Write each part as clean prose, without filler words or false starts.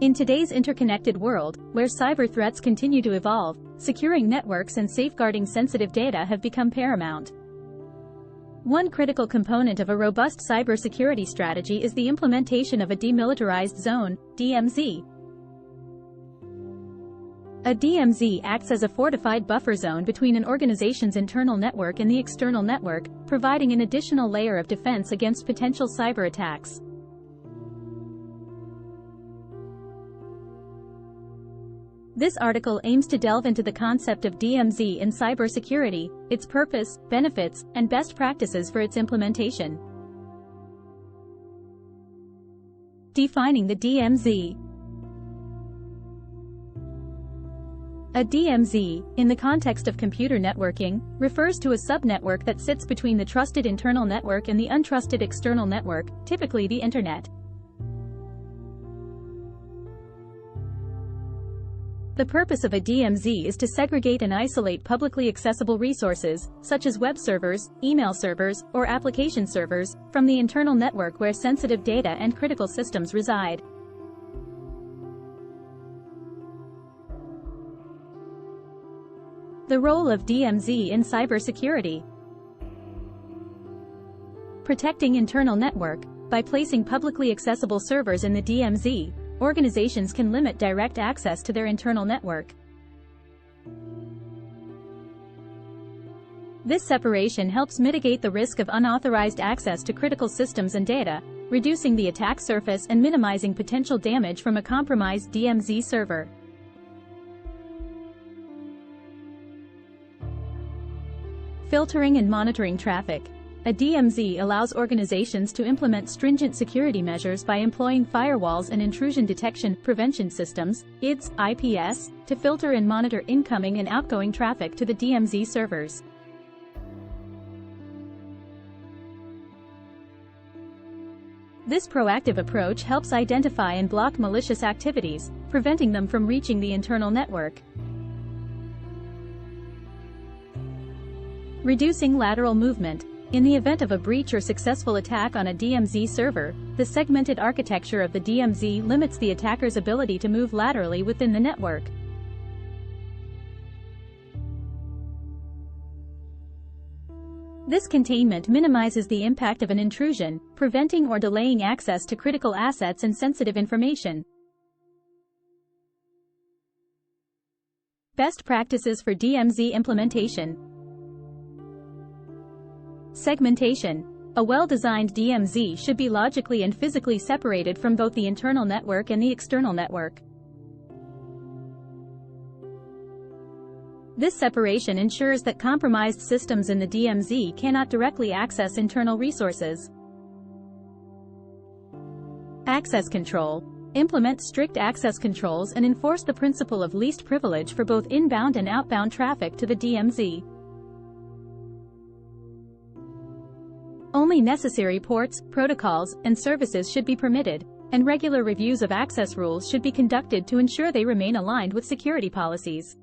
In today's interconnected world, where cyber threats continue to evolve, securing networks and safeguarding sensitive data have become paramount. One critical component of a robust cybersecurity strategy is the implementation of a demilitarized zone, DMZ. A DMZ acts as a fortified buffer zone between an organization's internal network and the external network, providing an additional layer of defense against potential cyber attacks. This article aims to delve into the concept of DMZ in cybersecurity, its purpose, benefits, and best practices for its implementation. Defining the DMZ. A DMZ, in the context of computer networking, refers to a subnetwork that sits between the trusted internal network and the untrusted external network, typically the Internet. The purpose of a DMZ is to segregate and isolate publicly accessible resources, such as web servers, email servers, or application servers, from the internal network where sensitive data and critical systems reside. The role of DMZ in cybersecurity. Protecting internal network. By placing publicly accessible servers in the DMZ, organizations can limit direct access to their internal network. This separation helps mitigate the risk of unauthorized access to critical systems and data, reducing the attack surface and minimizing potential damage from a compromised DMZ server. Filtering and monitoring traffic. A DMZ allows organizations to implement stringent security measures by employing firewalls and intrusion detection prevention systems, IDS, IPS, to filter and monitor incoming and outgoing traffic to the DMZ servers. This proactive approach helps identify and block malicious activities, preventing them from reaching the internal network. Reducing lateral movement. In the event of a breach or successful attack on a DMZ server, the segmented architecture of the DMZ limits the attacker's ability to move laterally within the network. This containment minimizes the impact of an intrusion, preventing or delaying access to critical assets and sensitive information. Best practices for DMZ implementation. Segmentation. A well-designed DMZ should be logically and physically separated from both the internal network and the external network. This separation ensures that compromised systems in the DMZ cannot directly access internal resources. Access control. Implement strict access controls and enforce the principle of least privilege for both inbound and outbound traffic to the DMZ. Only necessary ports, protocols, and services should be permitted, and regular reviews of access rules should be conducted to ensure they remain aligned with security policies.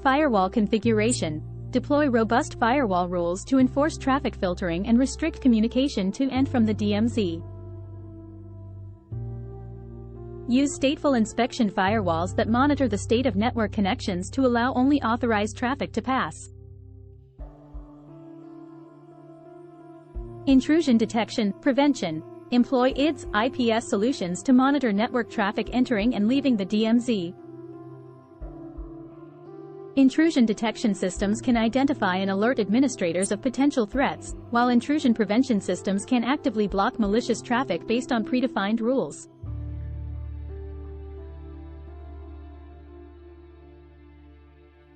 Firewall configuration. Deploy robust firewall rules to enforce traffic filtering and restrict communication to and from the DMZ. Use stateful inspection firewalls that monitor the state of network connections to allow only authorized traffic to pass. Intrusion detection, prevention. Employ IDS, IPS solutions to monitor network traffic entering and leaving the DMZ. Intrusion detection systems can identify and alert administrators of potential threats, while intrusion prevention systems can actively block malicious traffic based on predefined rules.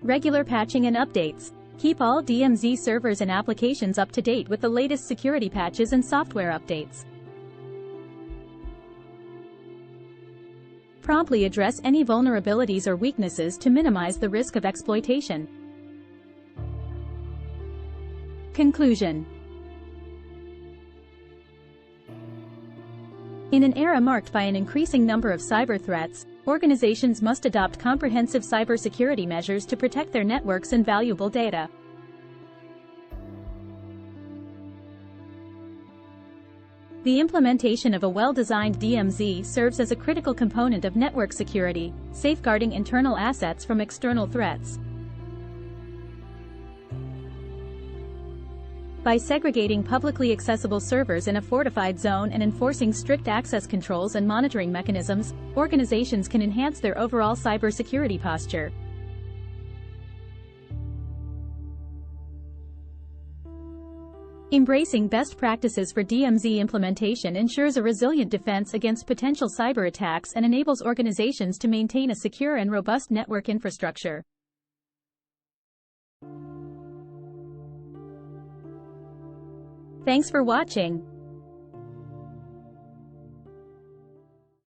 Regular patching and updates. Keep all DMZ servers and applications up to date with the latest security patches and software updates. Promptly address any vulnerabilities or weaknesses to minimize the risk of exploitation. Conclusion. In an era marked by an increasing number of cyber threats, organizations must adopt comprehensive cybersecurity measures to protect their networks and valuable data. The implementation of a well-designed DMZ serves as a critical component of network security, safeguarding internal assets from external threats. By segregating publicly accessible servers in a fortified zone and enforcing strict access controls and monitoring mechanisms, organizations can enhance their overall cybersecurity posture. Embracing best practices for DMZ implementation ensures a resilient defense against potential cyber attacks and enables organizations to maintain a secure and robust network infrastructure. Thanks for watching.